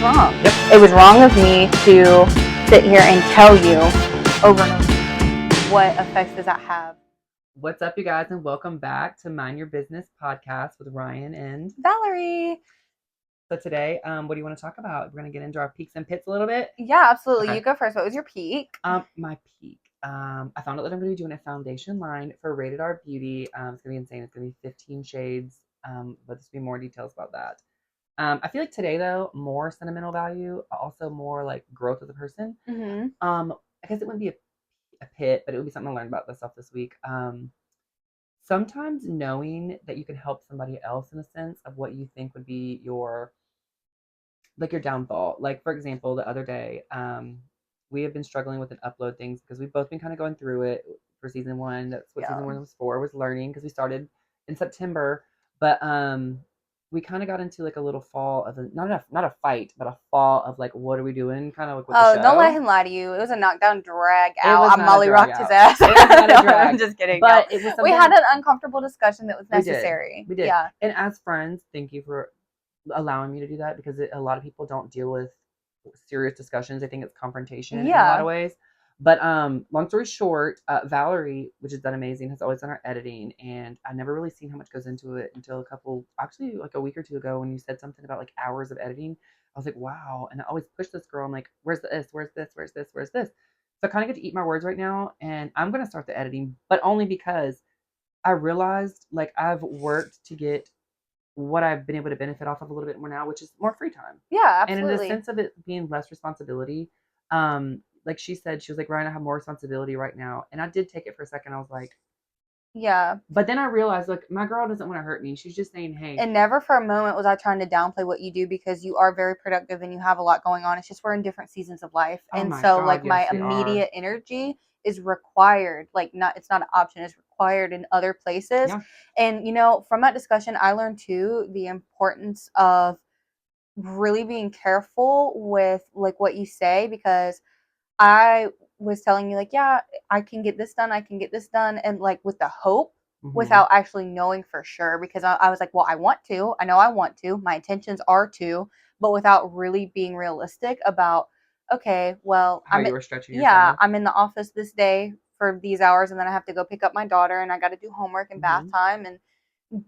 wrong. Yep. It was wrong of me to sit here and tell you over and over what effects does that have. What's up, you guys, and welcome back to Mind Your Business podcast with Ryan and Valerie. So today, what do you want to talk about? We're going to get into our peaks and pits a little bit. Yeah, absolutely. Okay. You go first. What was your peak? My peak. I found out that I'm going to be doing a foundation line for Rated R Beauty. It's going to be insane. It's going to be 15 shades. But there's going to be more details about that. I feel like today, though, more sentimental value, also more like growth as a person. Mm-hmm. I guess it wouldn't be a pit, but it would be something I learned about myself this week. Sometimes knowing that you can help somebody else in a sense of what you think would be your downfall. Like, for example, the other day, we have been struggling with an upload things because we've both been kind of going through it for season one. That's what season one was for, was learning, because we started in September. But we kind of got into like a little fall of not a fight, but a fall of like, what are we doing? Kind of like with the show. Don't let him lie to you. It was a knockdown drag out. Was I Molly rocked his ass. It was not a drag. I'm just kidding. But no. It was something we had an uncomfortable discussion that was necessary. We did. Yeah. And as friends, thank you for allowing me to do that, because a lot of people don't deal with serious discussions. I think it's confrontation in a lot of ways. But long story short, Valerie, which has done amazing, has always done our editing, and I never really seen how much goes into it until like a week or two ago, when you said something about like hours of editing. I was like, wow. And I always push this girl. I'm like, where's this? Where's this? Where's this? Where's this? So I kind of get to eat my words right now, and I'm going to start the editing, but only because I realized like I've worked to get what I've been able to benefit off of a little bit more now, which is more free time. Yeah, absolutely. And in the sense of it being less responsibility, like she said, she was like, Ryan, I have more responsibility right now. And I did take it for a second. I was like, yeah. But then I realized, look, my girl doesn't want to hurt me. She's just saying, hey. And never for a moment was I trying to downplay what you do, because you are very productive and you have a lot going on. It's just we're in different seasons of life. And so God, like my immediate energy is required. Like it's not an option. It's required in other places. Yeah. And, from that discussion, I learned too, the importance of really being careful with like what you say, because I was telling you like, yeah, I can get this done. And like with the hope, without actually knowing for sure, because I was like, well, I know I want to, my intentions are to, but without really being realistic about, okay, well, how you were stretching yourself. I'm in the office this day for these hours, and then I have to go pick up my daughter, and I got to do homework and bath time and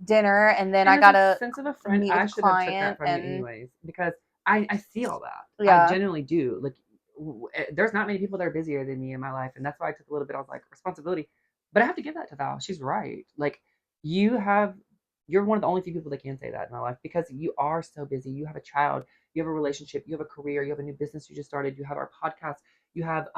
dinner, and then I got to sense of a friend. meet I with should a have took client, that from you anyways, because I see all that. Yeah. I genuinely do. Like, there's not many people that are busier than me in my life, and that's why I took a little bit. I was like, responsibility, but I have to give that to Val. She's right. Like, you're one of the only few people that can say that in my life, because you are so busy. You have a child, you have a relationship, you have a career, you have a new business you just started, you have our podcast, you have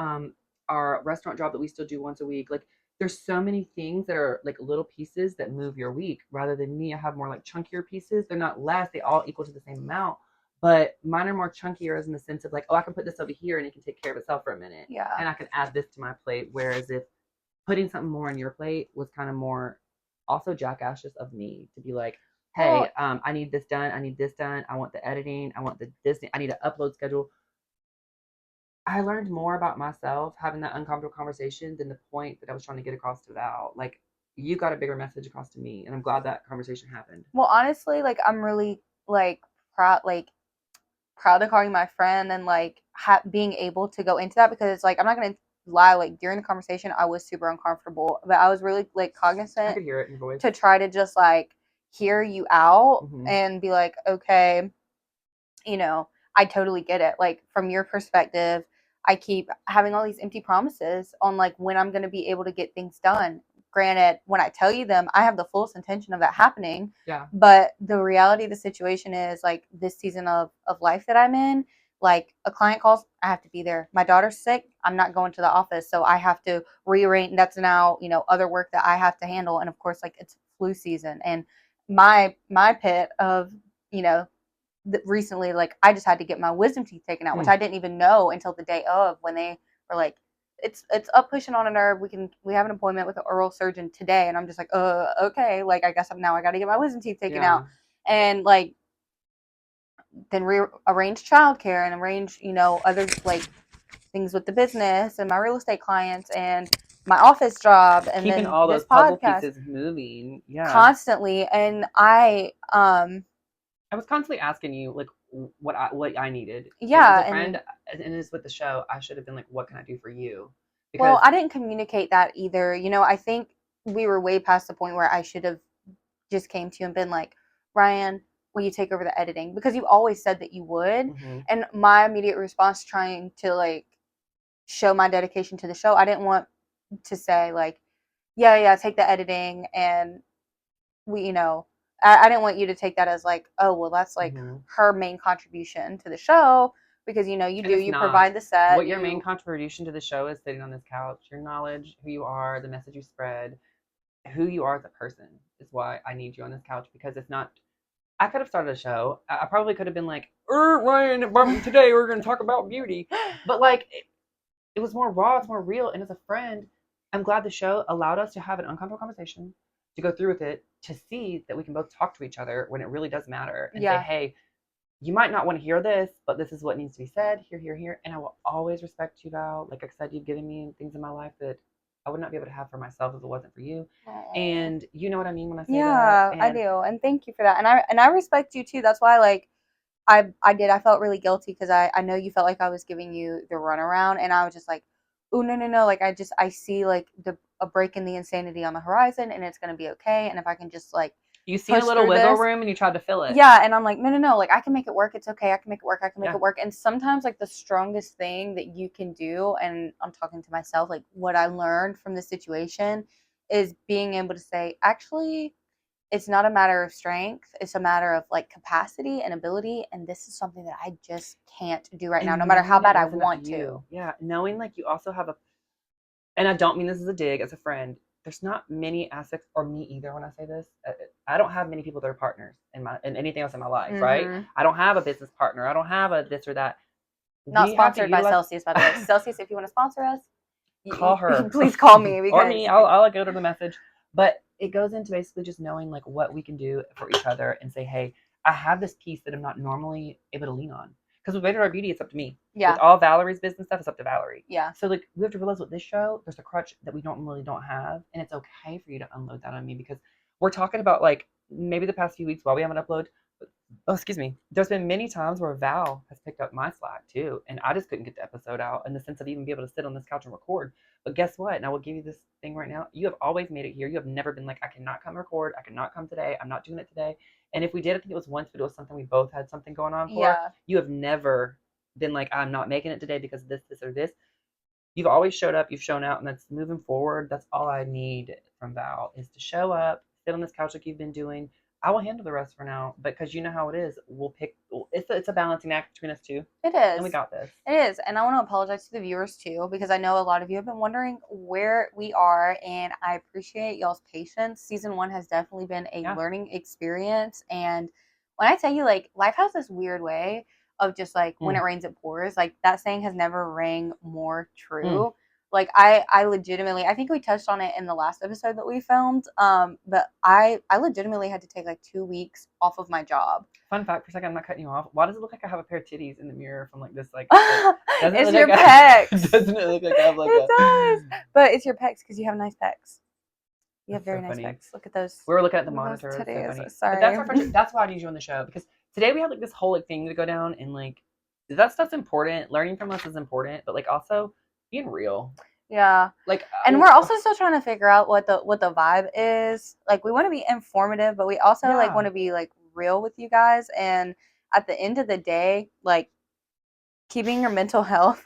our restaurant job that we still do once a week. Like, there's so many things that are like little pieces that move your week, rather than me. I have more like chunkier pieces. They're not less, they all equal to the same amount. But mine are more chunkier, as in the sense of like, oh, I can put this over here and it can take care of itself for a minute. Yeah. And I can add this to my plate. Whereas if putting something more on your plate was kind of more also jackasses of me to be like, hey, I need this done. I need this done. I want the editing. I want this. I need an upload schedule. I learned more about myself having that uncomfortable conversation than the point that I was trying to get across to Val. Like, you got a bigger message across to me, and I'm glad that conversation happened. Well, honestly, like, I'm really like proud to call you my friend, and like being able to go into that, because like, I'm not gonna lie, like during the conversation I was super uncomfortable, but I was really like cognizant. I could hear it in your voice. To try to just like hear you out and be like, okay, I totally get it. Like, from your perspective, I keep having all these empty promises on like when I'm going to be able to get things done. Granted, when I tell you them, I have the fullest intention of that happening. Yeah. But the reality of the situation is, like, this season of life that I'm in, like, a client calls, I have to be there. My daughter's sick, I'm not going to the office, so I have to rearrange. That's now, other work that I have to handle. And of course, like, it's flu season, and my pit of, recently, like, I just had to get my wisdom teeth taken out, which I didn't even know until the day of, when they were like, it's up pushing on a nerve. We have an appointment with an oral surgeon today. And I'm just like, okay. Like, I guess now I got to get my wisdom teeth taken out. And like, then rearrange childcare and arrange, other like things with the business and my real estate clients and my office job, and keeping then all this those puzzle podcast pieces moving. Yeah. constantly. And I was constantly asking you, like, what I needed. Yeah, As a friend, and it's with the show, I should have been like, what can I do for you? Because well, I didn't communicate that either. I think we were way past the point where I should have just came to you and been like, Ryan, will you take over the editing? Because you always said that you would. mm-hmm. And my immediate response, trying to like show my dedication to the show, I didn't want to say like, yeah, take the editing, and we, I didn't want you to take that as like, oh, well, that's like mm-hmm. her main contribution to the show, because you provide the set. What your main contribution to the show is sitting on this couch, your knowledge, who you are, the message you spread, who you are as a person is why I need you on this couch. Because if not, I could have started a show. I probably could have been like, Ryan, today we're going to talk about beauty. But like, it was more raw, it's more real. And as a friend, I'm glad the show allowed us to have an uncomfortable conversation, to go through with it, to see that we can both talk to each other when it really does matter, and say, hey, you might not want to hear this, but this is what needs to be said here. And I will always respect you, Val. Like I said, you've given me things in my life that I would not be able to have for myself if it wasn't for you. Aww. And you know what I mean when I say that. Yeah, I do. And thank you for that. And I respect you too. That's why, like, I felt really guilty, because I know you felt like I was giving you the runaround, and I was just like, oh, no. Like, I see like a break in the insanity on the horizon, and it's going to be okay. And if I can just like, you see a little wiggle room and you tried to fill it. Yeah. And I'm like, no. Like, I can make it work. It's okay. I can make it work. It work. And sometimes like the strongest thing that you can do, and I'm talking to myself, like what I learned from the situation is being able to say, actually, it's not a matter of strength. It's a matter of like capacity and ability. And this is something that I just can't do right now, no matter how bad I want to. Yeah. Knowing like you also have and I don't mean this as a dig, as a friend, there's not many aspects, or me either when I say this. I don't have many people that are partners in anything else in my life, mm-hmm. right? I don't have a business partner. I don't have a this or that. Not sponsored by Celsius, by the way. Celsius, if you want to sponsor us, call her. Please call me. Because... or me. I'll go to the message. But it goes into basically just knowing like what we can do for each other, and say, hey, I have this piece that I'm not normally able to lean on. Because with Rated R Beauty, it's up to me. Yeah. With all Valerie's business stuff, it's up to Valerie. Yeah. So like we have to realize with this show, there's a crutch that we don't have, and it's okay for you to unload that on me, because we're talking about like maybe the past few weeks while we haven't uploaded. Oh, excuse me. There's been many times where Val has picked up my slack too, and I just couldn't get the episode out in the sense of even be able to sit on this couch and record. But guess what? And I will give you this thing right now. You have always made it here. You have never been like, I cannot come record. I cannot come today. I'm not doing it today. And if we did, I think it was once, but it was something we both had something going on for. Yeah. You have never been like, I'm not making it today because of this, or this. You've always showed up. You've shown out, and that's moving forward. That's all I need from Val, is to show up, sit on this couch like you've been doing. I will handle the rest for now, because you know how it is. We'll pick. It's a balancing act between us two. It is, and we got this. It is, and I want to apologize to the viewers too, because I know a lot of you have been wondering where we are, and I appreciate y'all's patience. Season 1 has definitely been a learning experience, and when I tell you, like, life has this weird way of just like when it rains, it pours. Like, that saying has never rang more true. Like, I legitimately, I think we touched on it in the last episode that we filmed, but I legitimately had to take like 2 weeks off of my job. Fun fact for a second, I'm not cutting you off. Why does it look like I have a pair of titties in the mirror from like this? Like, it's your pecs. Doesn't it look like I have like it does. But it's your pecs, because you have nice pecs. You have very nice pecs. Look at those. We were looking at the monitor. So funny. Sorry. But that's our friendship. That's why I need you on the show, because today we had like this whole like thing to go down, and like that stuff's important. Learning from us is important, but like also being real. Yeah. Like, and we're also still trying to figure out what the vibe is. Like, we want to be informative, but we also like want to be like real with you guys. And at the end of the day, like, keeping your mental health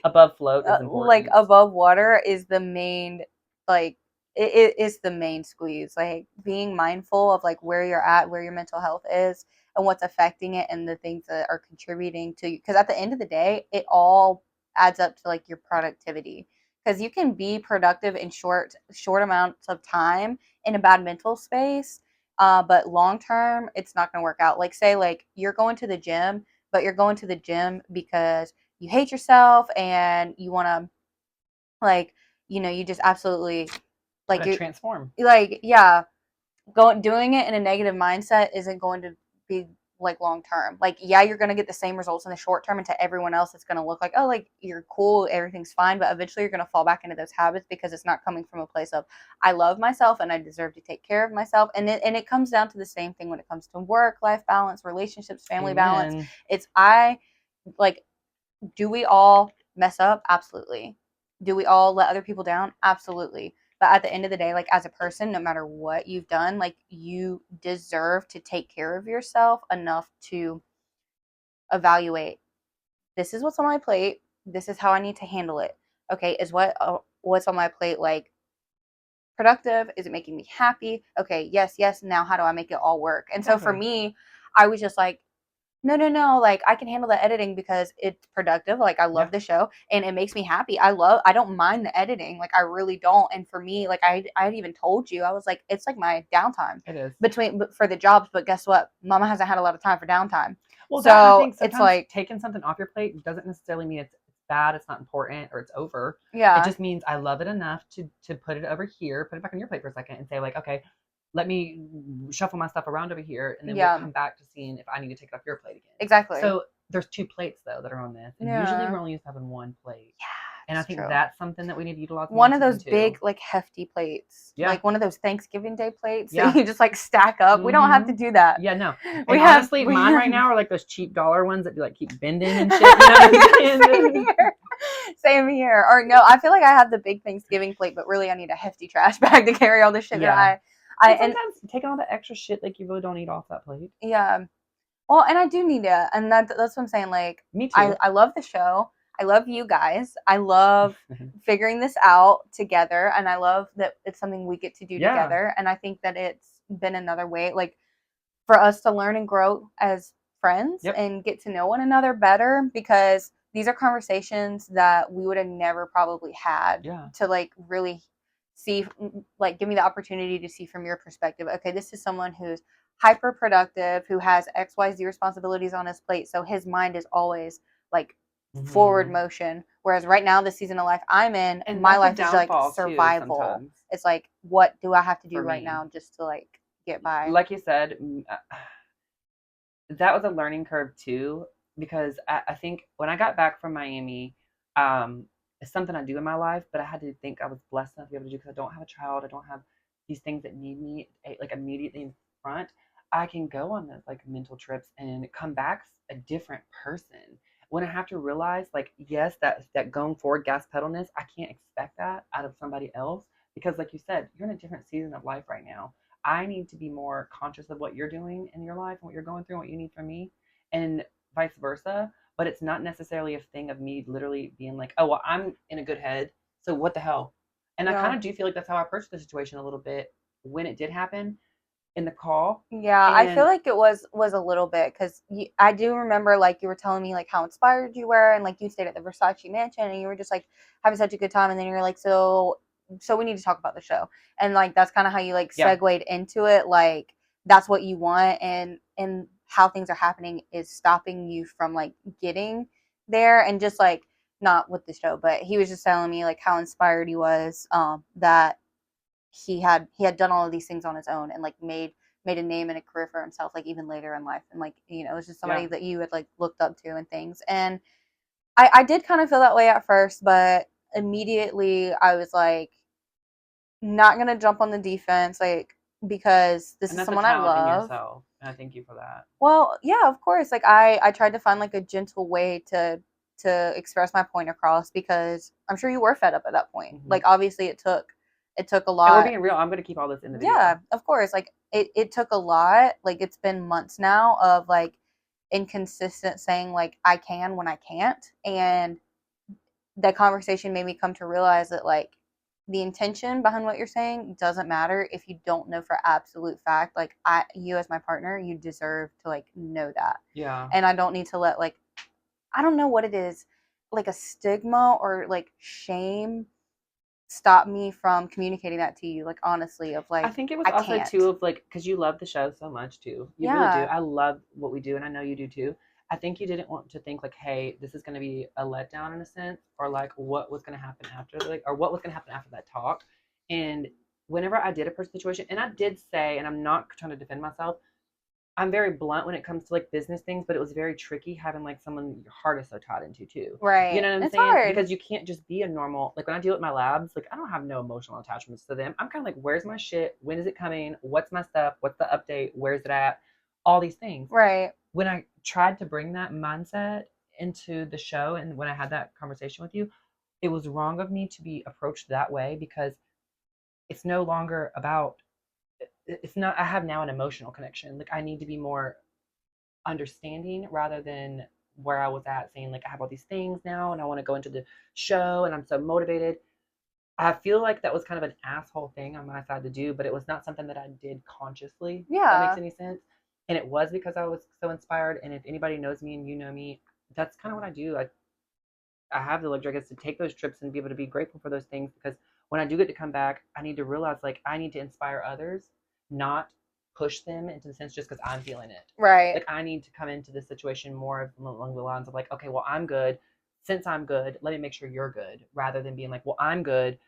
above float is important. Like, above water is the main, like, it is the main squeeze. Like, being mindful of like where you're at, where your mental health is, and what's affecting it, and the things that are contributing to you. Because at the end of the day, it all adds up to like your productivity. Because you can be productive in short amounts of time in a bad mental space, but long term, it's not going to work out. Like, say, like, you're going to the gym, but you're going to the gym because you hate yourself and you want to, like, you just absolutely, like, you transform. Like, doing it in a negative mindset isn't going to be like long term. Like, yeah, you're gonna get the same results in the short term, and to everyone else it's gonna look like, oh, like you're cool, everything's fine, but eventually you're gonna fall back into those habits because it's not coming from a place of I love myself and I deserve to take care of myself. And it comes down to the same thing when it comes to work, life balance, relationships, family balance. Amen. It's I like, do we all mess up? Absolutely. Do we all let other people down? Absolutely. But at the end of the day, like as a person, no matter what you've done, like you deserve to take care of yourself enough to evaluate, this is what's on my plate. This is how I need to handle it. Okay, is what's on my plate like productive? Is it making me happy? Okay, yes, yes. Now how do I make it all work? And so for Exactly. me, I was just like, no, no, no. Like I can handle the editing because it's productive. Like I Yeah, love the show and it makes me happy. I don't mind the editing. Like I really don't. And for me, like I had even told you, I was like, it's like my downtime it is. for the jobs. But guess what? Mama hasn't had a lot of time for downtime. Well, that and I So think it's sometimes like, taking something off your plate doesn't necessarily mean it's bad, it's not important, or it's over. It yeah, just means I love it enough to put it over here, put it back on your plate for a second, and say like, okay, let me shuffle my stuff around over here, and then we'll yeah, come back to seeing if I need to take it off your plate again. exactly. So there's two plates though that are on this, and usually Yeah, we're only used to having one plate. yeah, And I it's think true. that's something that we need to utilize more One in of season those big, two. like hefty plates, Yeah, like one of those Thanksgiving Day plates that yeah. you just like stack up. We don't have Mm-hmm. to do that. Yeah, no. We And have, honestly, we mine right have now are like those cheap dollar ones that do like keep bending and shit. You know what I'm Same saying? here. Same here. Or no, I feel like I have the big Thanksgiving plate, but really I need a hefty trash bag to carry all the shit that Yeah. I And and sometimes taking all the extra shit like you really don't eat off that plate. yeah. Well, and I do need it, and that's what I'm saying. Like, Me I too. I love the show. I love you guys. I love figuring this out together, and I love that it's something we get to do Yeah. together. And I think that it's been another way, like for us to learn and grow as friends Yep. and get to know one another better because these are conversations that we would have never probably had Yeah. to like really see, like give me the opportunity to see from your perspective, okay, this is someone who's hyper productive, who has xyz responsibilities on his plate, so his mind is always like forward Hmm. motion, whereas right now the season of life I'm in, And my that's a life is like downfall too survival. sometimes It's like, what do I have to do for right me. now just to like get by? Like you said, that was a learning curve too, because I think when I got back from Miami, it's something I do in my life, but I had to think I was blessed enough to be able to do because I don't have a child, I don't have these things that need me like immediately in front. I can go on those like mental trips and come back a different person. When I have to realize, like, yes, that going forward gas pedalness, I can't expect that out of somebody else because, like you said, you're in a different season of life right now. I need to be more conscious of what you're doing in your life and what you're going through and what you need from me, and vice versa. But it's not necessarily a thing of me literally being like, oh, well, I'm in a good head. So what the hell? And I Yeah. kind of do feel like that's how I approached the situation a little bit when it did happen in the call. Yeah, I feel And like it was a little bit because I do remember like you were telling me like how inspired you were, and like you stayed at the Versace mansion and you were just like having such a good time, and then you're like, so we need to talk about the show, and like that's kind of how you like yeah, segued into it, like that's what you want, and how things are happening is stopping you from like getting there, and just like not with the show, but he was just telling me like how inspired he was, that he had done all of these things on his own and like made a name and a career for himself, like even later in life, and like it was just yeah. somebody that you had like looked up to and things. And I did kind of feel that way at first, but immediately I was like not gonna jump on the defense, like because this And is that's a someone I talent in love. yourself. And I thank you for that. Well, yeah, of course. Like I tried to find like a gentle way to express my point across because I'm sure you were fed up at that point. Hmm. Like obviously it took a And we're lot. being real. I'm going to keep all this in the Yeah, video. of course. Like it took a lot. Like it's been months now of like inconsistent saying like I can when I can't. And that conversation made me come to realize that like the intention behind what you're saying doesn't matter if you don't know for absolute fact. Like you as my partner, you deserve to like know that. Yeah. And I don't need to let like, I don't know what it is, like a stigma or like shame stop me from communicating that to you, like honestly, of I like think it was I also can't. too of like because you love the show so much too. You really do. Yeah. I love what we do, and I know you do too. I think you didn't want to think like, hey, this is going to be a letdown in a sense, or like what was going to happen after, like, or what was going to happen after that talk. And whenever I did approach the situation, and I did say, and I'm not trying to defend myself, I'm very blunt when it comes to like business things, but it was very tricky having like someone your heart is so tied into too. You Right. know what I'm It's saying? hard. Because you can't just be a normal, like when I deal with my labs, like I don't have no emotional attachments to them. I'm kind of like, where's my shit? When is it coming? What's my stuff? What's the update? Where's it at? All these things. Right. When I tried to bring that mindset into the show and when I had that conversation with you, it was wrong of me to be approached that way because it's no longer about, it's not, I have now an emotional connection. Like I need to be more understanding rather than where I was at saying like I have all these things now and I want to go into the show and I'm so motivated. I feel like that was kind of an asshole thing on my side to do, but it was not something that I did consciously, if that makes Yeah. any sense. And it was because I was so inspired. And if anybody knows me and you know me, that's kind of what I do. I have the luxury, I guess, to take those trips and be able to be grateful for those things because when I do get to come back, I need to realize like I need to inspire others, not push them into the sense just because I'm feeling it. Right. Like I need to come into this situation more along the lines of like, okay, well, I'm good. Since I'm good, let me make sure you're good rather than being like, well, I'm good.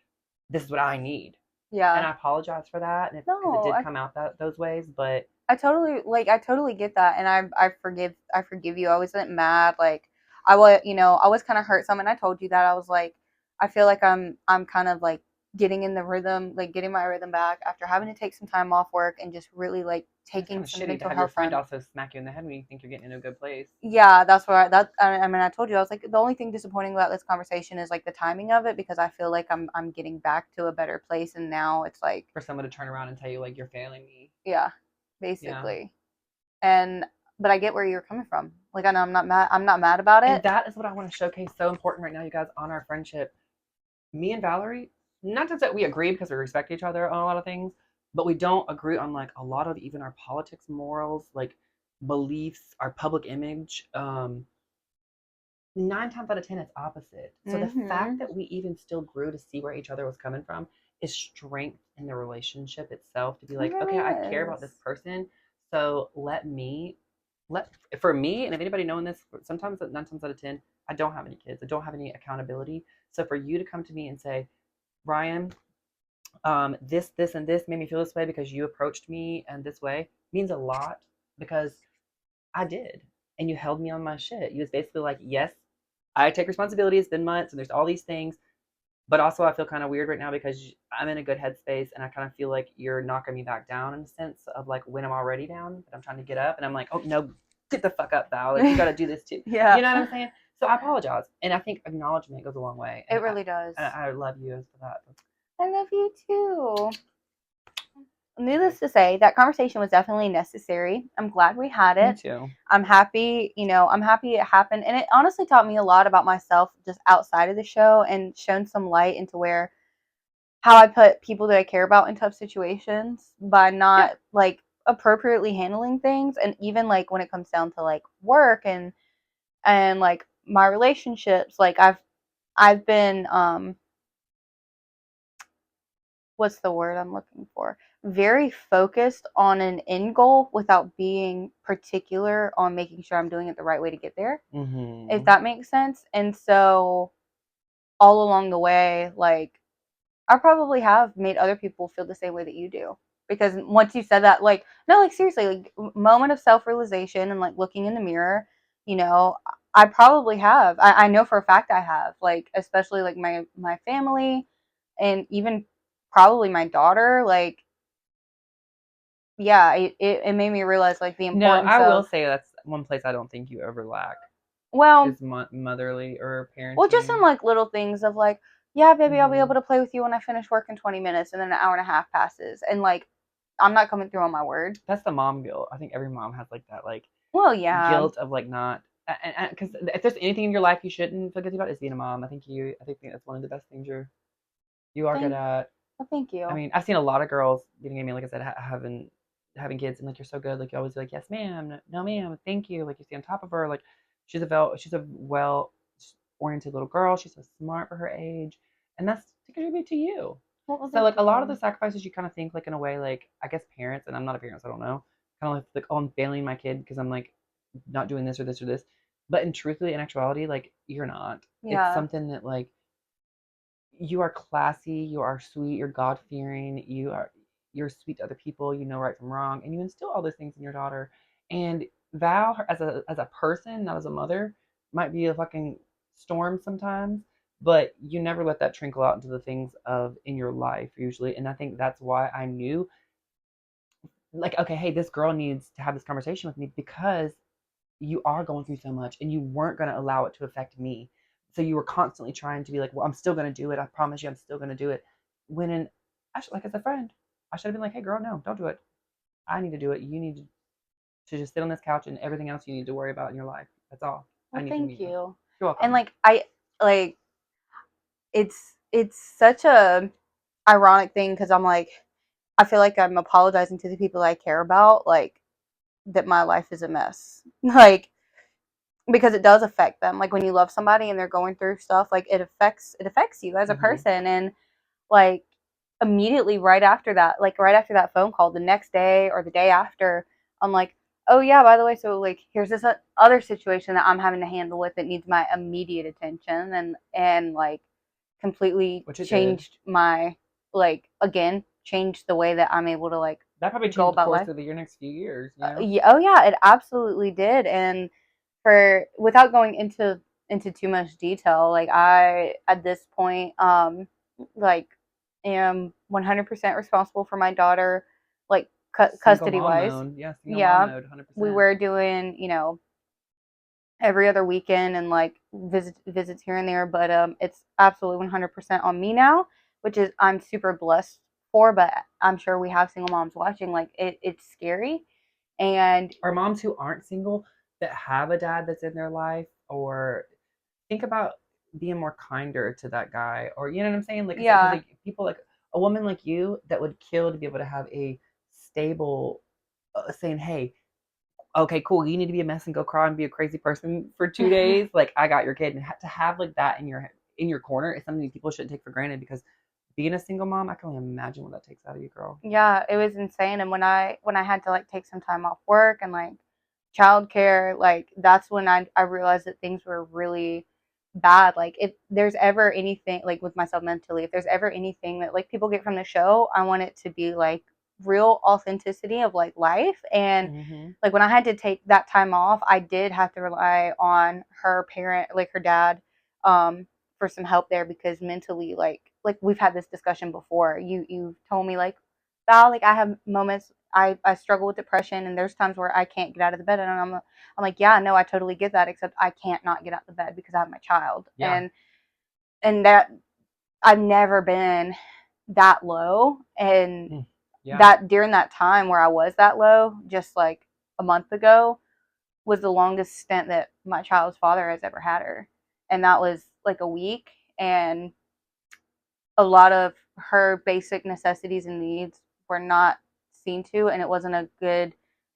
This is what I need. And Yeah. I apologize for that and because it No, did come out those ways, but I totally get that, and I forgive you. I wasn't mad. Like I was, I was kind of hurt some, and I told you that I was like, I feel like I'm kind of like getting in the rhythm, like getting my rhythm back after having to take some time off work and just really like it's taking kind of some shitty to mental have your health friend time. also smack you in the head when you think you're getting in a good place Yeah, that's where I mean, I told you I was like the only thing disappointing about this conversation is like the timing of it because I feel like I'm getting back to a better place, and now it's like, for someone to turn around and tell you like you're failing me. yeah, Yeah. basically. And but I get where you're coming from. Like I know I'm not mad. I'm not mad about And it. that is what I want to showcase so important right now, you guys, on our friendship. Me and Valerie, not just that we agree because we respect each other on a lot of things, but we don't agree on like a lot of even our politics, morals, like beliefs, our public image. 9 times out of 10, it's opposite. So the fact Mhm. that we even still grew to see where each other was coming from is strength in the relationship itself to be It like, okay, really I care about this is. person. So let for me, and if anybody knowing this, sometimes 9 times out of 10, I don't have any kids. I don't have any accountability. So for you to come to me and say, Ryan, this, and this made me feel this way because you approached me and this way means a lot because I did. And you held me on my shit. You was basically like, yes, I take responsibility. It's been months and there's all these things. But also, I feel kind of weird right now because I'm in a good headspace and I kind of feel like you're knocking me back down in a sense of like when I'm already down, but I'm trying to get up. And I'm like, oh, no, get the fuck up, Val. Like, you got to do this too. Yeah. You know what I'm saying? So I apologize. And I think acknowledgement goes a long way. It really does. I love you for that. I love you too. Okay. Needless to say, that conversation was definitely necessary. I'm glad we had Me it. too. I'm happy, I'm happy it happened. And it honestly taught me a lot about myself just outside of the show and shown some light into where how I put people that I care about in tough situations by Yeah. not like appropriately handling things, and even like when it comes down to like work and like my relationships, like I've been what's the word I'm looking for? Very focused on an end goal without being particular on making sure I'm doing it the right way to get there, if Mm-hmm. that makes sense. And so all along the way, like I probably have made other people feel the same way that you do. Because once you said that, like, no, like seriously, like moment of self realization and like looking in the mirror, you know, I probably have. I know for a fact I have. Like, especially like my family and even probably my daughter. Like, yeah, it made me realize like the No, importance I will of, say that's one place I don't think you ever lack well, is motherly or just in parenting. like little things of like, yeah, baby, I'll be Mm-hmm. able to play with you when I finish work in 20 minutes, and then an hour and a half passes, and like I'm not coming through on my word. That's the mom guilt. I think every mom has like that, like Well, yeah. guilt of like not, and because if there's anything in your life you shouldn't feel guilty about, is being a mom. I think that's one of the best things you are good Thank, at. well, thank I you. mean, I've seen a lot of girls getting at me, like I said, having kids, and like you're so good. Like you always be like, yes, ma'am, no, ma'am, thank you. Like you stay on top of her. Like she's a well oriented little girl. She's so smart for her age, and that's to contribute to you. Well, So thank like a lot of the you. sacrifices you kind of think like in a way like I guess parents, and I'm not a parent, so I don't know. Kind of like oh I'm failing my kid because I'm like not doing this or this or this. But in actuality, like you're not. It's Yeah, something that like you are classy, you are sweet, you're God fearing, you're sweet to other people, you know right from wrong, and you instill all those things in your daughter. And Val, as a person, not as a mother, might be a fucking storm sometimes, but you never let that trickle out into the things of in your life usually. And I think that's why I knew, like, okay, hey, this girl needs to have this conversation with me because you are going through so much and you weren't going to allow it to affect me. So you were constantly trying to be like, well, I'm still going to do it. I promise you, I'm still going to do it. When in, actually, like as a friend, I should have been like, hey, girl, no, don't do it. I need to do it. You need to just sit on this couch and everything else you need to worry about in your life. That's all I Well, need from thank you. you. You're And welcome. like it's such a ironic thing because I'm like I feel like I'm apologizing to the people I care about, like that my life is a mess. Like because it does affect them. Like when you love somebody and they're going through stuff, like it affects you as a Mm-hmm. person. And like immediately right after that phone call, the next day or the day after, I'm like, oh yeah, by the way, so like here's this other situation that I'm having to handle with that needs my immediate attention, and like completely Which it did. changed my like again changed the way that I'm able to like That probably go changed the about course life. of your next few years, you know? Yeah, oh yeah, it absolutely did. And for without going into too much detail, like I at this point like am 100% responsible for my daughter, like Single custody mom wise. mode. Yeah, single mom Yeah, mode, we 100%. were doing, every other weekend and like visits here and there, but it's absolutely 100% on me now, which is I'm super blessed for. But I'm sure we have single moms watching, like it's scary. And Or moms who aren't single that have a dad that's in their life, or think about being more kinder to that guy, or you know what I'm saying? Like, because yeah, like people like a woman like you that would kill to be able to have a stable saying, hey, okay, cool, you need to be a mess and go cry and be a crazy person for 2 days. Like, I got your kid, and to have like that in your corner is something people shouldn't take for granted because being a single mom, I can only imagine what that takes out of you, girl. yeah, it was insane. And when I had to like take some time off work and like childcare, like that's when I realized that things were really bad. Like if there's ever anything like with myself mentally, if there's ever anything that like people get from the show, I want it to be like real authenticity of like life. And Mm-hmm. like when I had to take that time off, I did have to rely on her parent, like her dad, for some help there because mentally, like we've had this discussion before. You told me like, Val, like I have moments I struggle with depression and there's times where I can't get out of the bed and I'm like, yeah, no, I totally get that, except I can't not get out of the bed because I have my child. Yeah. And that I've never been that low. And Mm. Yeah. that during that time where I was that low, just like a month ago, was the longest stint that my child's father has ever had her. And that was like a week. And a lot of her basic necessities and needs were not seen to. And it wasn't a good,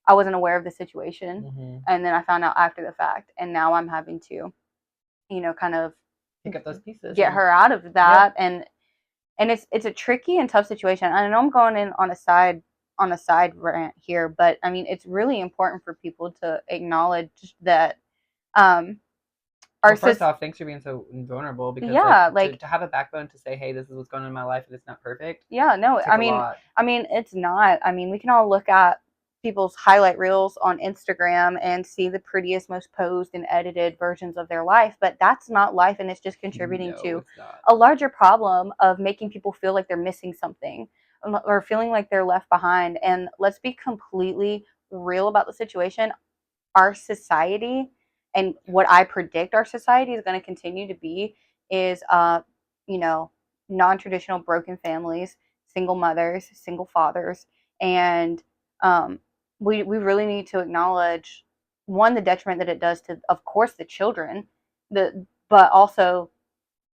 I wasn't aware of the situation. Mm-hmm. And then I found out after the fact. And now I'm having to, kind of Pick up those pieces get and her out of yep. that. And it's a tricky and tough situation. I know I'm going in on a side rant here, but I mean it's really important for people to acknowledge that um our Well, first sis off, thanks for being so vulnerable because like yeah, to, like to have a backbone to say, hey, this is what's going on in my life and it's not perfect, yeah, no, takes a lot. I mean it's not. I mean, we can all look at people's highlight reels on Instagram and see the prettiest, most posed and edited versions of their life, but that's not life, and it's just contributing No, to it's not. a larger problem of making people feel like they're missing something, or feeling like they're left behind. And let's be completely real about the situation. Our society, and what I predict our society is going to continue to be, is you know non-traditional broken families, single mothers, single fathers. And um we really need to acknowledge, one, the detriment that it does to, of course, the children, but also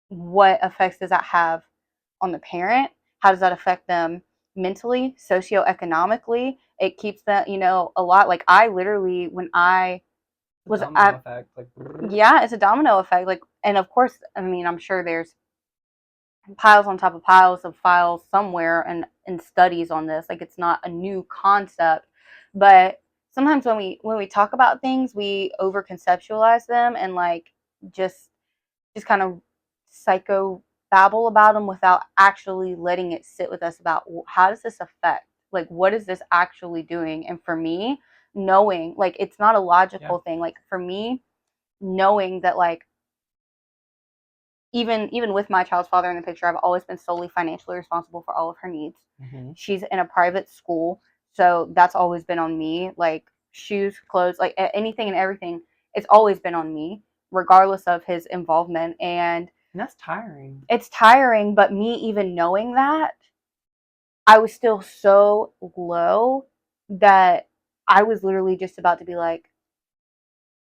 what effects does that have on the parent? How does that affect them mentally, socioeconomically? It keeps them, a lot. Like I literally, when I The was domino at, effect, like yeah, it's a domino effect. Like, and of course, I mean, I'm sure there's piles on top of piles of files somewhere and studies on this. Like, it's not a new concept, but sometimes when we talk about things, we over conceptualize them and like just just kind of psycho babble about them without actually letting it sit with us about how does this affect, like what is this actually doing. And for me, knowing, like, it's not a logical Yeah. thing. Like, for me, knowing that, like, even with my child's father in the picture, I've always been solely financially responsible for all of her needs. Mm-hmm. She's in a private school, so that's always been on me. Like, shoes, clothes, like anything and everything, it's always been on me, regardless of his involvement. And that's tiring. it's tiring, but me even knowing that, I was still so low that I was literally just about to be like,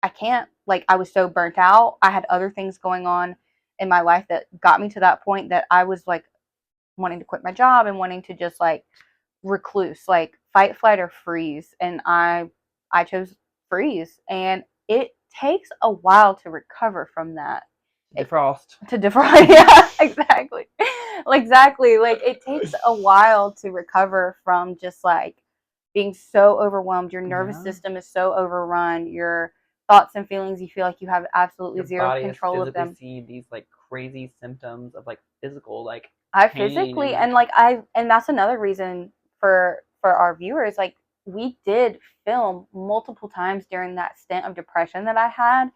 I can't. Like, I was so burnt out. I had other things going on in my life that got me to that point that I was like wanting to quit my job and wanting to just like recluse, like fight, flight, or freeze. And I chose freeze. And it takes a while to recover from that. Defrost. To defrost. Yeah, exactly. Exactly. Like, it takes a while to recover from just like being so overwhelmed. Your nervous Yeah. system is so overrun. Your thoughts and feelings, you feel like you have absolutely Your zero body has control of physically them. seen these like crazy symptoms of like physical like I pain physically, and and like like and that's another reason for our viewers, like, we did film multiple times during that stint of depression that I had.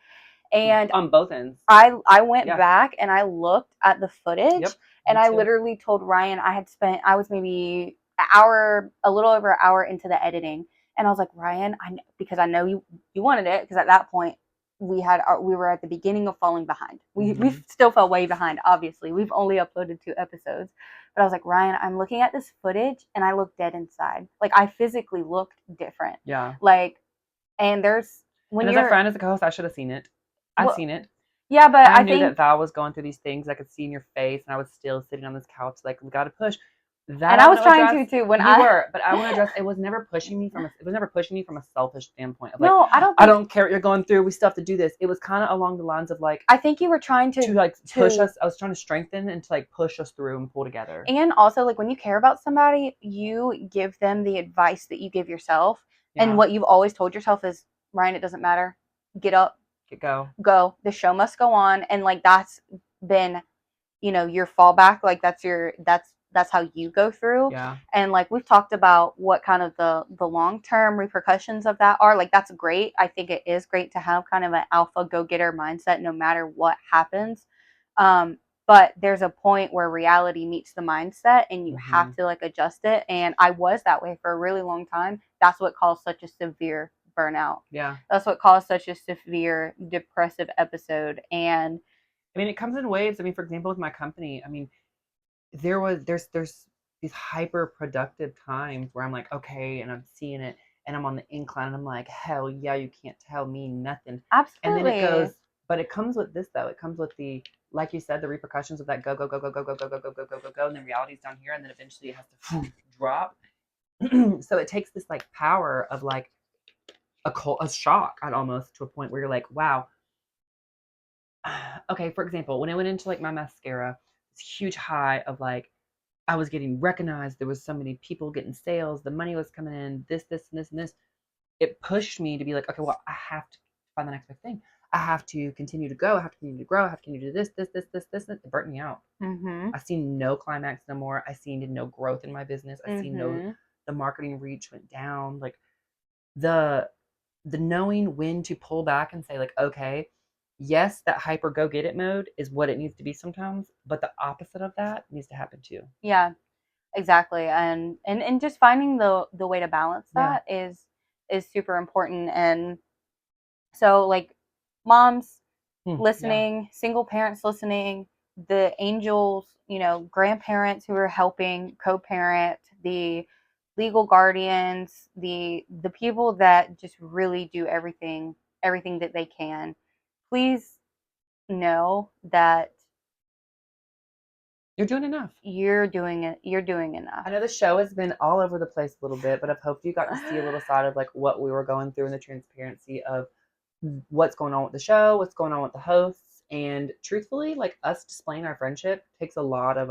And on both ends. I went Yeah. back and I looked at the footage. Yep. And Me I too. literally told Ryan I was maybe an hour, a little over an hour into the editing, and I was like, Ryan, because I know you wanted it, because at that point we were at the beginning of falling behind. We still fell way behind. Obviously, we've only uploaded 2 episodes, but I was like, Ryan, I'm looking at this footage and I look dead inside. Like, I physically looked different. Yeah. Like, and there's when and you're as a friend, as a co-host, I should have seen it. I've well, seen it. yeah, but I I knew that think, Val was going through these things. I could see in your face, and I was still sitting on this couch, like, we got to push. That and I I want was to trying address. to too when You I were, but I want to address. It was never pushing me from. It was never pushing me from a selfish standpoint of like, no, I don't I think. don't care what you're going through. We still have to do this. It was kind of along the lines of like I think you were trying to like push us. I was trying to strengthen and to like push us through and pull together. and also, like, when you care about somebody, you give them the advice that you give yourself, and Yeah. what you've always told yourself is, Ryan, it doesn't matter. Get up, go. The show must go on, and like that's been, your fallback. Like, that's how you go through. Yeah. And like we've talked about what kind of the long-term repercussions of that are. Like, that's great. I think it is great to have kind of an alpha go-getter mindset no matter what happens. But there's a point where reality meets the mindset and you have to like adjust it. And I was that way for a really long time. That's what caused such a severe burnout. Yeah. That's what caused such a severe depressive episode. And I mean, it comes in waves. I mean, for example, with my company, I mean, there's these hyper productive times where I'm like, okay, and I'm seeing it, and I'm on the incline, and I'm like, hell yeah, you can't tell me nothing. And then it absolutely. goes, but it comes with this though. It comes with the, like you said, the repercussions of that go, and then reality's down here, and then eventually it has to drop. So it takes this like power of like a shock, at almost to a point where you're like, wow. Okay, for example, when I went into like my mascara, this huge high of like I was getting recognized. There was so many people getting sales. The money was coming in. This, and this, and this. It pushed me to be like, okay, well, I have to find the next big thing. I have to continue to go. I have to continue to grow. I have to continue to do this. It burnt me out. I seen no climax no more. I seen no growth in my business. I seen no, the marketing reach went down. Like the knowing when to pull back and say like, okay, yes, that hyper go get it mode is what it needs to be sometimes, but the opposite of that needs to happen too. Yeah, exactly. And just finding the way to balance that is super important. And so, like, moms listening, single parents listening, the angels, grandparents who are helping co-parent, the legal guardians, the people that just really do everything that they can. Please know that You're doing enough. you're doing it. You're doing enough. I know the show has been all over the place a little bit, but I've hoped you got to see a little side of like what we were going through and the transparency of what's going on with the show, what's going on with the hosts, and truthfully, like us displaying our friendship takes a lot of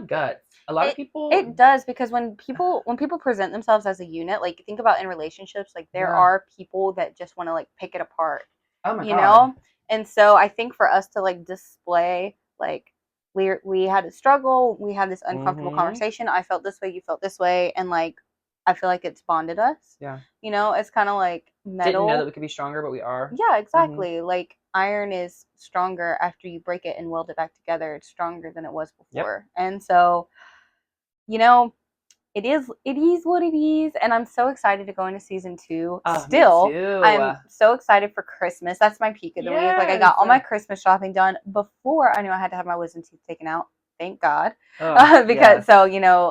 guts. A lot of people. It does, because when people present themselves as a unit, like, think about in relationships, like, there are people that just want to like pick it apart. Oh my God. And so I think for us to like display, like, we had a struggle, we had this uncomfortable conversation, I felt this way, you felt this way, and like I feel like it's bonded us. Yeah. You know, it's kind of like Didn't know that metal. we could be stronger, but we are. Yeah, Mm-hmm. exactly. Like iron is stronger after you break it and weld it back together. It's stronger than it was Yep. before. And so, you know, it is what it is, and I'm so excited to go into season 2. Oh, me Still, too. I'm so excited for Christmas. That's my peak of the week. Like I Yes. got all my Christmas shopping done before I knew I had to have my wisdom teeth taken out. Thank God. Oh, Because yes. so,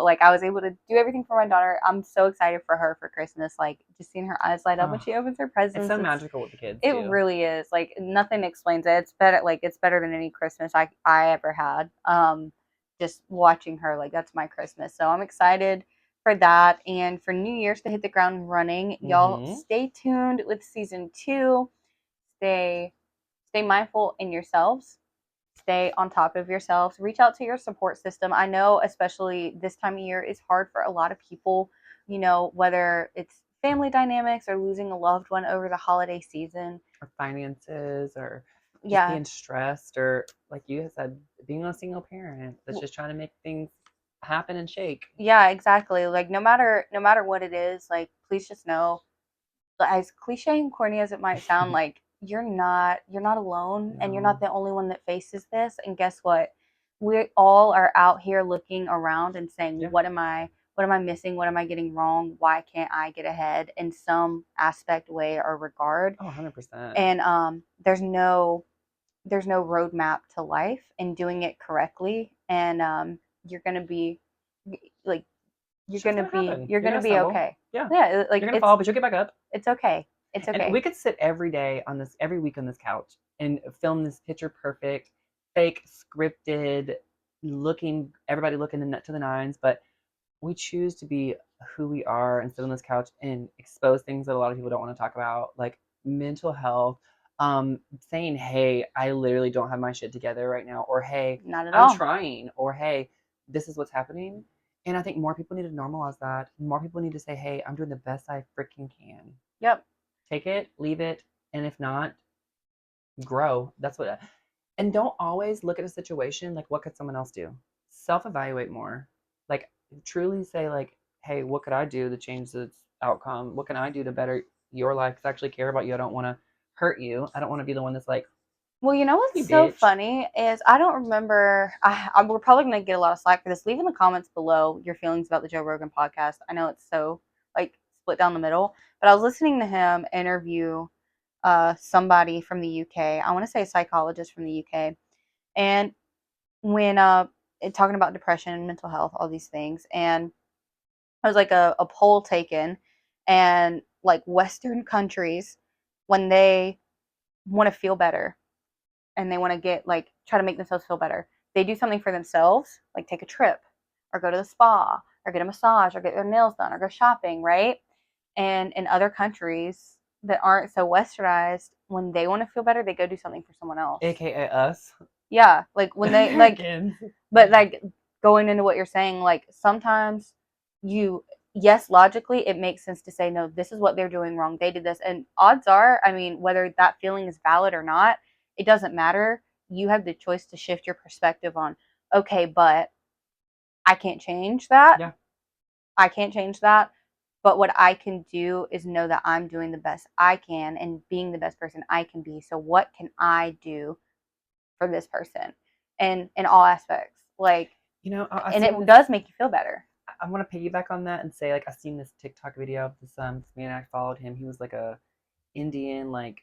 like I was able to do everything for my daughter. I'm so excited for her for Christmas. Like just seeing her eyes light up when Oh, she opens her it's presents. so magical with the kids It too. really is. Like nothing explains it. It's better than any Christmas I ever had. Just watching her, like that's my Christmas. So I'm excited for that, and for New Year's to hit the ground running. Y'all Mm-hmm. stay tuned with season 2. Stay stay mindful in yourselves. Stay on top of yourselves. Reach out to your support system. I know especially this time of year is hard for a lot of people, whether it's family dynamics or losing a loved one over the holiday season. Or finances, or just Yeah. being stressed, or like you said, being a single parent that's just trying to make things happen and shake. Yeah, exactly. Like no matter what it is, like please just know, as cliche and corny as it might sound, like you're not alone, and you're No. not the only one that faces this. And guess what? We all are out here looking around and saying, Yeah. what am I missing? What am I getting wrong? Why can't I get ahead in some aspect, way, or regard? Oh, 100%. And there's no roadmap to life, and doing it correctly, and you're gonna be like you're Shit's gonna gonna be happen. you're You're gonna gonna be stumble. okay. Yeah. Yeah, like You're gonna fall, but you'll get back up. it's okay. It's And okay. we could sit every day on this, every week on this couch and film this picture perfect, fake, scripted, looking, everybody looking the nut to the nines, but we choose to be who we are and sit on this couch and expose things that a lot of people don't want to talk about, like mental health, saying, hey, I literally don't have my shit together right now, or hey, Not at I'm all. trying, or hey, this is what's happening. And I think more people need to normalize that. More people need to say, hey, I'm doing the best I freaking can. Yep. Take it, leave it, and if not, grow. That's what. And don't always look at a situation like, what could someone else do? Self-evaluate more. Like truly say, like, hey, what could I do to change this outcome? What can I do to better your life? Because I actually care about you. I don't want to hurt you. I don't want to be the one that's like, Well, you know you what's so bitch. funny is I don't remember. We're probably gonna get a lot of slack for this. Leave in the comments below your feelings about the Joe Rogan podcast. I know it's so like split down the middle, but I was listening to him interview somebody from the UK. I want to say a psychologist from the UK, and when talking about depression and mental health, all these things, and it was like a poll taken, and like Western countries, when they want to feel better and they want to get like try to make themselves feel better, they do something for themselves, like take a trip or go to the spa or get a massage or get their nails done or go shopping, right? And in other countries that aren't so westernized, when they want to feel better, they go do something for someone else. AKA us. Yeah, like when they like, Americans. but like going into what you're saying, like sometimes you, yes, logically it makes sense to say, no, this is what they're doing wrong. They did this. And odds are, I mean, whether that feeling is valid or not, it doesn't matter. You have the choice to shift your perspective on, okay, but I can't change that. Yeah. I can't change that. But what I can do is know that I'm doing the best I can and being the best person I can be. So what can I do for this person? And in all aspects. Like, I've and seen it this. does make you feel better. I want to piggyback on that and say, like, I've seen this TikTok video of this man. I followed him. He was like a Indian, like,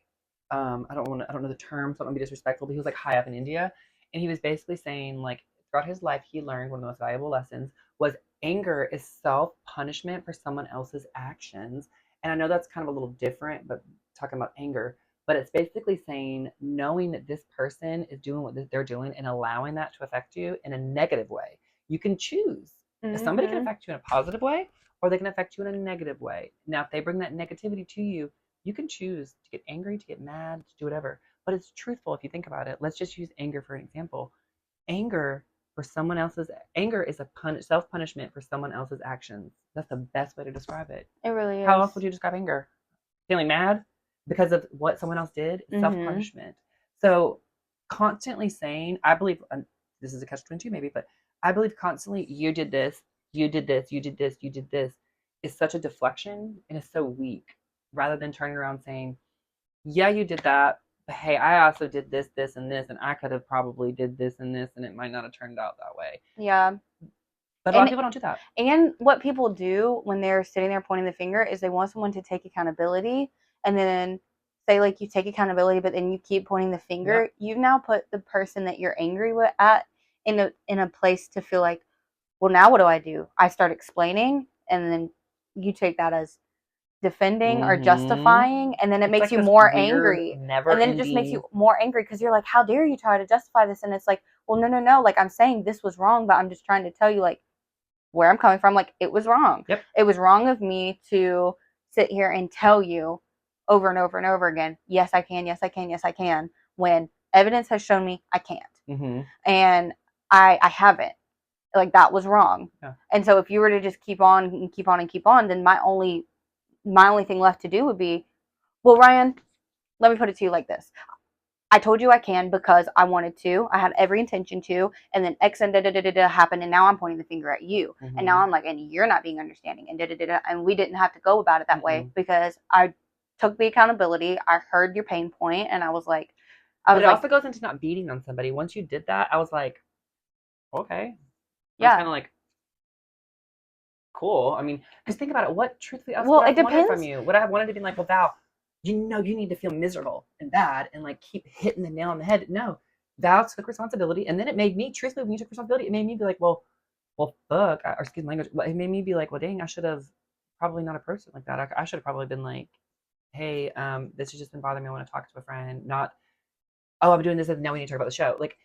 I don't know the term, so I don't want to be disrespectful, but he was like high up in India, and he was basically saying, like, throughout his life he learned one of the most valuable lessons was anger is self punishment for someone else's actions. And I know that's kind of a little different, but talking about anger, but it's basically saying, knowing that this person is doing what they're doing and allowing that to affect you in a negative way. You can choose. Somebody can Mm-hmm. affect you in a positive way, or they can affect you in a negative way. Now, if they bring that negativity to you, you can choose to get angry, to get mad, to do whatever. But it's truthful if you think about it. Let's just use anger for an example. Anger for someone else's Anger is a self punishment for someone else's actions. That's the best way to describe it. It really How is. else would you describe anger? Feeling mad because of what someone else did is self Mm-hmm. punishment. So constantly saying, I believe, this is a catch 22 maybe, but I believe constantly, you did this, you did this, you did this, you did this. is such a deflection and is so weak, rather than turning around saying, yeah, you did that, but hey, I also did this, this, and this, and I could have probably did this and this, and it might not have turned out that way. Yeah. But a lot of And people don't do that. and what people do when they're sitting there pointing the finger is they want someone to take accountability, and then say like you take accountability, but then you keep pointing the finger. Yep. You've now put the person that you're angry with at in a place to feel like, well, now what do I do? I start explaining, and then you take that as defending or Mm-hmm. justifying, and then it It's makes like you this more weird, angry. And then it just makes never-ending. you more angry because you're like, how dare you try to justify this? And it's like, well, no, no, no. Like, I'm saying this was wrong, but I'm just trying to tell you, like, where I'm coming from. Like, it was wrong. Yep. It was wrong of me to sit here and tell you over and over and over again, yes, I can, yes, I can, yes, I can, when evidence has shown me I can't. Mm-hmm. And I haven't. Like, that was wrong. Yeah. And so if you were to just keep on and keep on and keep on, then my only thing left to do would be, well, Ryan, let me put it to you like this. I told you I can because I wanted to. I had every intention to, and then X and da da da da da happened, and now I'm pointing the finger at you, and now Mm-hmm. I'm like, and you're not being understanding, and da da da da, and we didn't have to go about it that way Mm-mm. because I took the accountability. I heard your pain point, and I But was it like, also goes into not beating on somebody. Once you did that, I was like, okay. I was yeah. kind of like, cool. I mean, because think about it. What truthfully else Well, would I it have wanted from depends. you? Would I have wanted to be like, well, Val, you know, you need to feel miserable and bad and like keep hitting the nail on the head? No, Val took responsibility, and then it made me, truthfully, when you took responsibility, it made me be like, well, fuck, or excuse my language. It made me be like, well, dang, I should have probably not approached it like that. I should have probably been like, hey, this has just been bothering me. I want to talk to a friend. Not, oh, I'm doing this, and now we need to talk about the show. Like,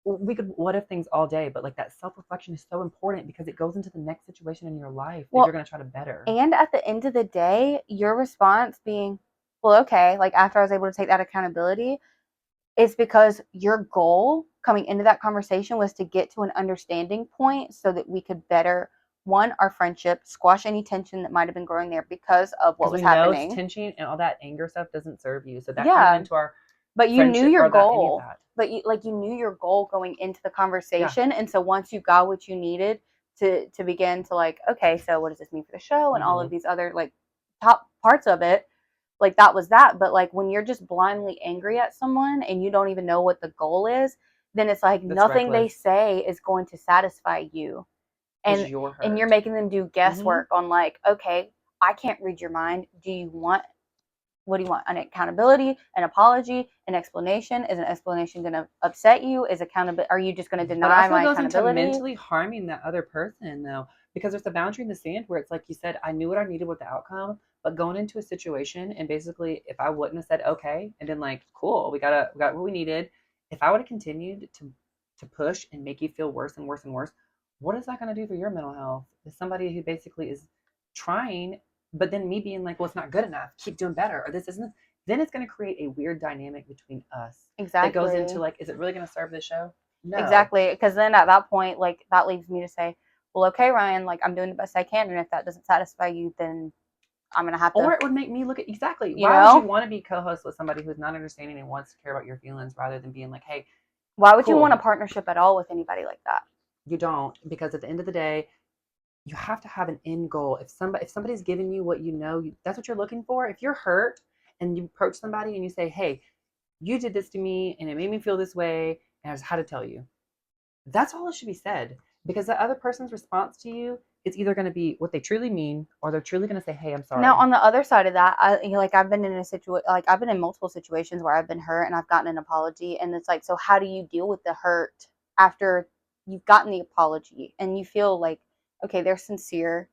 we could what if things all day, but like that self reflection is so important because it goes into the next situation in your life that you're Well, going to try to better. and at the end of the day, your response being, well, okay, like after I was able to take that accountability, is because your goal coming into that conversation was to get to an understanding point so that we could better one our friendship, squash any tension that might have been growing there because of what Because was we know happening. tension and all that anger stuff doesn't serve you. So that coming Yeah, into our but you knew friendship your or that any of goal. that. But you knew your goal going into the Yeah. conversation, and so once you got what you needed to begin to like, okay, so what does this mean for the show and all of Mm-hmm. these other like top parts of it, like that was that. But like when you're just blindly angry at someone and you don't even know what the goal is, then it's like That's nothing they reckless say is going to satisfy you. because and you're and you're hurt. making them do Mm-hmm. guesswork on like, okay, I can't read your mind. What do you want? An accountability, an apology, an explanation? Is an explanation going to upset you? Is accountability, are you just going to But deny also my goes into accountability? mentally harming that other person though, because there's a boundary in the sand where it's like you said, I knew what I needed with the outcome, but going into a situation and basically if I wouldn't have said okay and been like, cool, we got what we needed, if I would have continued to push and make you feel worse and worse and worse, what is that going to do for your mental health? Is somebody who basically is trying, but then me being like, well, it's not good enough, keep doing better, or this isn't, then it's going to create a weird dynamic between us that goes into Exactly. like, is it really going to serve the show? No. Exactly. Because then at that point, like that leaves me to say, well, okay, Ryan, like I'm doing the best I can. And if that doesn't satisfy you, then I'm going to have Or to, it would make me look at exactly you why would you know, want to be co-host with somebody who's not understanding and wants to care about your feelings rather than being like, hey, why would you want a cool. partnership at all with anybody like that? You don't, because at the end of the day, you have to have an end goal. If somebody's giving you what you know, that's what you're looking for. If you're hurt and you approach somebody and you say, hey, you did this to me and it made me feel this way, and I just had to tell you. That's all that should be said, because the other person's response to you is either going to be what they truly mean or they're truly going to say, hey, I'm Now, sorry. on the other side of that, like I've been in a situation, like I've been in multiple situations where I've been hurt and I've gotten an apology, and it's like, so how do you deal with the hurt after you've gotten the apology and you feel like, okay, they're sincere,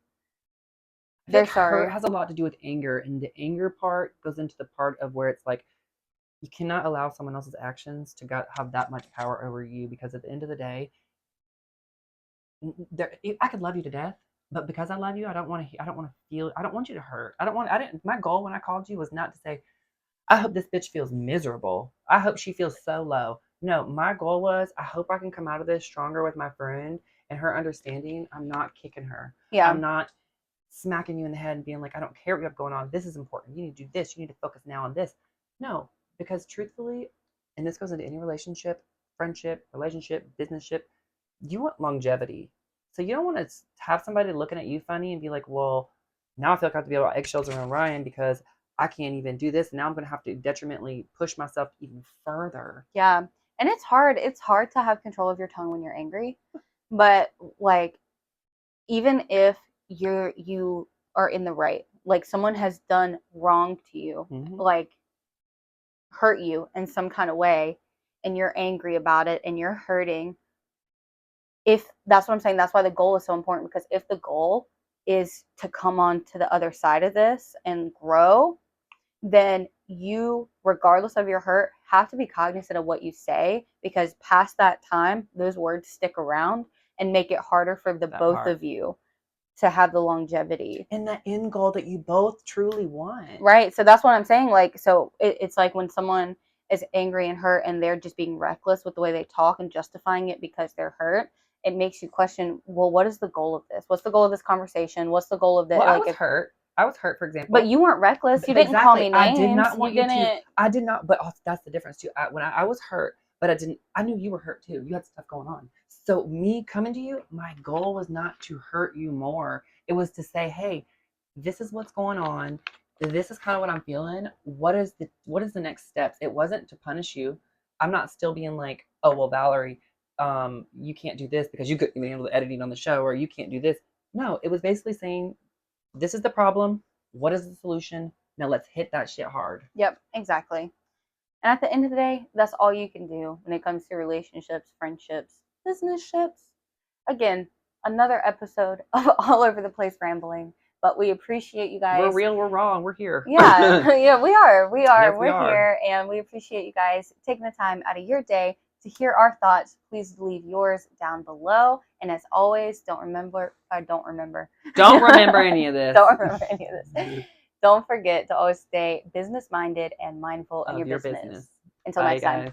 I feel they're like hurt sorry. has a lot to do with anger, and the anger part goes into the part of where it's like you cannot allow someone else's actions to have that much power over you, because at the end of the day, I could love you to death, but because I love you, I don't want to feel, I don't want you to hurt. I didn't, my goal when I called you was not to say, I hope this bitch feels miserable. I hope she feels so low. No, my goal was, I hope I can come out of this stronger with my friend and her understanding. I'm not kicking her. Yeah. I'm not smacking you in the head and being like, I don't care what you have going on. This is important. You need to do this. You need to focus now on this. No, because truthfully, and this goes into any relationship, friendship, relationship, business ship, you want longevity. So you don't want to have somebody looking at you funny and be like, well, Now I feel like I have to be on eggshells around Ryan because I can't even do this. And now I'm going to have to detrimentally push myself even further. Yeah. And it's hard. It's hard to have control of your tongue when you're angry. But like, even if you are in the right, like someone has done wrong to you, like hurt you in some kind of way, and you're angry about it and you're hurting, if that's what I'm saying, that's why the goal is so important, because if the goal is to come on to the other side of this and grow, then you, regardless of your hurt, have to be cognizant of what you say, because past that time, those words stick around and make it harder for the both of you to have the longevity and the end goal that you both truly want. Right. So that's what I'm saying. Like, so it's like when someone is angry and hurt and they're just being reckless with the way they talk and justifying it because they're hurt, it makes you question, well, what is the goal of this? What's the goal of this conversation? What's the goal of that? Well, like, I was hurt, for example. But you weren't reckless. You didn't call me names. I did not want you to. I did not. But also, that's the difference too. When I was hurt, but I didn't. I knew you were hurt too. You had stuff going on. So me coming to you, my goal was not to hurt you more. It was to say, hey, this is what's going on. This is kind of what I'm feeling. What is the next steps? It wasn't to punish you. I'm not still being like, oh well, Valerie, you can't do this because you couldn't be able to editing on the show, or you can't do this. No, it was basically saying, this is the problem. What is the solution? Now let's hit that shit hard. Yep, exactly. And at the end of the day, that's all you can do when it comes to relationships, friendships, business ships. Again, another episode of All Over the Place Rambling. But we appreciate you guys. We're real, we're wrong, we're here. Yeah, yeah, we are. Yes, we're are. here, and we appreciate you guys taking the time out of your day to hear our thoughts. Please leave yours down below. And as always, don't remember any of this. Don't remember any of this. Don't forget to always stay business minded and mindful of your business. Until next time.